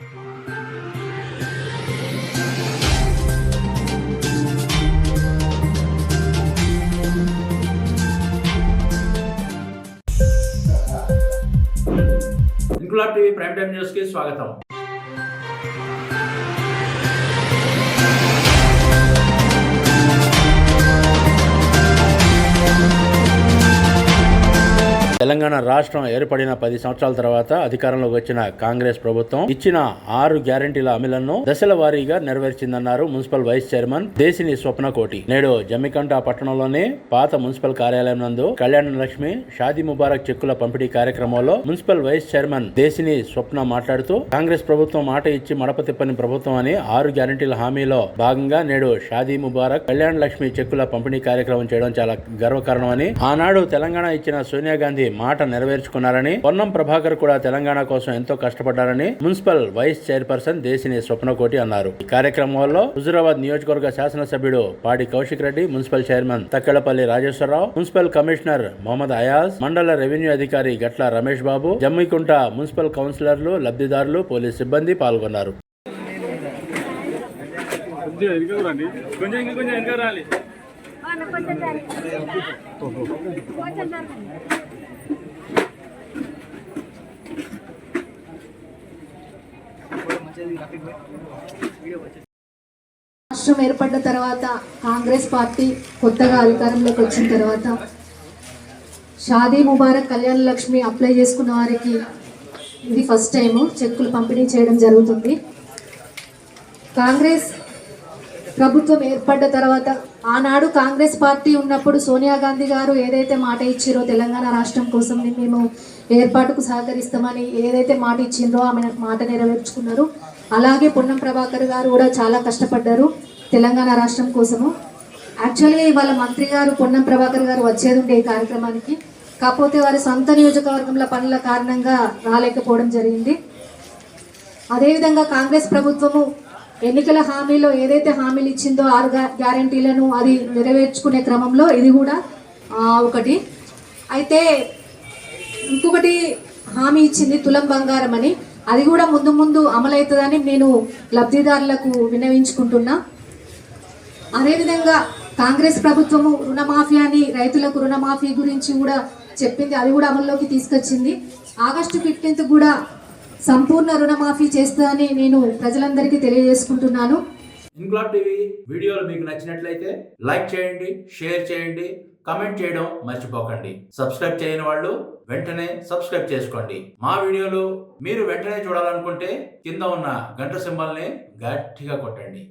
Inquilab TV prime time news కి స్వాగతం. తెలంగాణ రాష్ట్రం ఏర్పడిన 10 సంవత్సరాల తర్వాత అధికారంలోకి వచ్చిన కాంగ్రెస్ ప్రభుత్వం ఇచ్చిన 6 గ్యారంటీల అమలులను దశల వారీగా నెరవేర్చిందన్నారు municipal vice chairman Desini Swapnakoti. నేడు జమ్మికంట పట్టణంలోని పాత మున్సిపల్ కార్యాలయం నందు కళ్యాణ లక్ష్మి షాదీ ముబారక్ చెక్కుల పంపిణీ కార్యక్రమంలో మున్సిపల్ వైస్ చైర్మన్ దేశిని స్వప్న మాట్లాడుతూ కాంగ్రెస్ ప్రభుత్వం మాట ఇచ్చి మడప తిప్పని ప్రభుత్వం అని 6 గ్యారంటీల హామీలో భాగంగా నేడు షాదీ ముబారక్ కళ్యాణ లక్ష్మి చెక్కుల పంపిణీ కార్యక్రమం చేయడం చాలా గర్వకారణమని, ఆనాడు తెలంగాణ ఇచ్చిన సోనియా గాంధీ మాట నెరవేర్చుకున్నారని, పొన్నం ప్రభాకర్ కూడా తెలంగాణ కోసం ఎంతో కష్టపడ్డారని municipal vice chairperson Desini Swapnakoti అన్నారు. ఈ కార్యక్రమంలో హుజూరాబాద్ నియోజకవర్గ శాసనసభ్యుడు Padi Kaushik Reddy, municipal chairman Takkallapalli Rajeshwararao, municipal commissioner Mohammed Ayaz, మండల రెవెన్యూ అధికారి గట్ల రమేష్ బాబు, జమ్మికుంట మున్సిపల్ కౌన్సిలర్లు, లబ్ధిదారులు, పోలీస్ సిబ్బంది పాల్గొన్నారు. రాష్ట్రం ఏర్పడిన తర్వాత కాంగ్రెస్ పార్టీ కొత్తగా అధికారంలోకి వచ్చిన తర్వాత షాదీ ముబారక్ కళ్యాణ లక్ష్మి అప్లై చేసుకున్న వారికి ఇది ఫస్ట్ టైము చెక్కులు పంపిణీ చేయడం జరుగుతుంది. కాంగ్రెస్ ప్రభుత్వం ఏర్పడ్డ తర్వాత ఆనాడు కాంగ్రెస్ పార్టీ ఉన్నప్పుడు సోనియా గాంధీ గారు ఏదైతే మాట ఇచ్చిరో తెలంగాణ రాష్ట్రం కోసం మేము ఏర్పాటుకు సహకరిస్తామని ఏదైతే మాట ఇచ్చిండ్రో ఆమె మాట నెరవేర్చుకున్నారు. అలాగే పొన్నం ప్రభాకర్ గారు కూడా చాలా కష్టపడ్డారు తెలంగాణ రాష్ట్రం కోసము. యాక్చువల్గా ఇవాళ మంత్రి గారు పొన్నం ప్రభాకర్ గారు వచ్చేది ఉండే ఈ కార్యక్రమానికి, కాకపోతే వారి సొంత నియోజకవర్గంలో పనుల కారణంగా రాలేకపోవడం జరిగింది. అదేవిధంగా కాంగ్రెస్ ప్రభుత్వము ఎన్నికల హామీలో ఏదైతే హామీలు ఇచ్చిందో 6 గ్యారంటీలను అది నెరవేర్చుకునే క్రమంలో ఇది కూడా ఒకటి. అయితే ఇంకొకటి హామీ ఇచ్చింది తులం బంగారం అని, అది కూడా ముందు ముందు అమలవుతుందని నేను లబ్ధిదారులకు విన్నవించుకుంటున్నా. అదేవిధంగా కాంగ్రెస్ ప్రభుత్వము రుణమాఫియాని, రైతులకు రుణమాఫీ గురించి కూడా చెప్పింది, అది కూడా అమల్లోకి తీసుకొచ్చింది. ఆగస్టు 15 కూడా సంపూర్ణ రుణమాఫీ చేస్తుందని నేను ప్రజలందరికీ తెలియజేసుకుంటున్నాను. ఇంక్లాబ్ టీవీ వీడియోలు మీకు నచ్చినట్లయితే లైక్ చేయండి, షేర్ చేయండి, కామెంట్ చేయడం మర్చిపోకండి. సబ్స్క్రైబ్ చేయని వాళ్ళు వెంటనే సబ్స్క్రైబ్ చేసుకోండి. మా వీడియోలు మీరు వెంటనే చూడాలనుకుంటే కింద ఉన్న గంట సింబల్ని గట్టిగా కొట్టండి.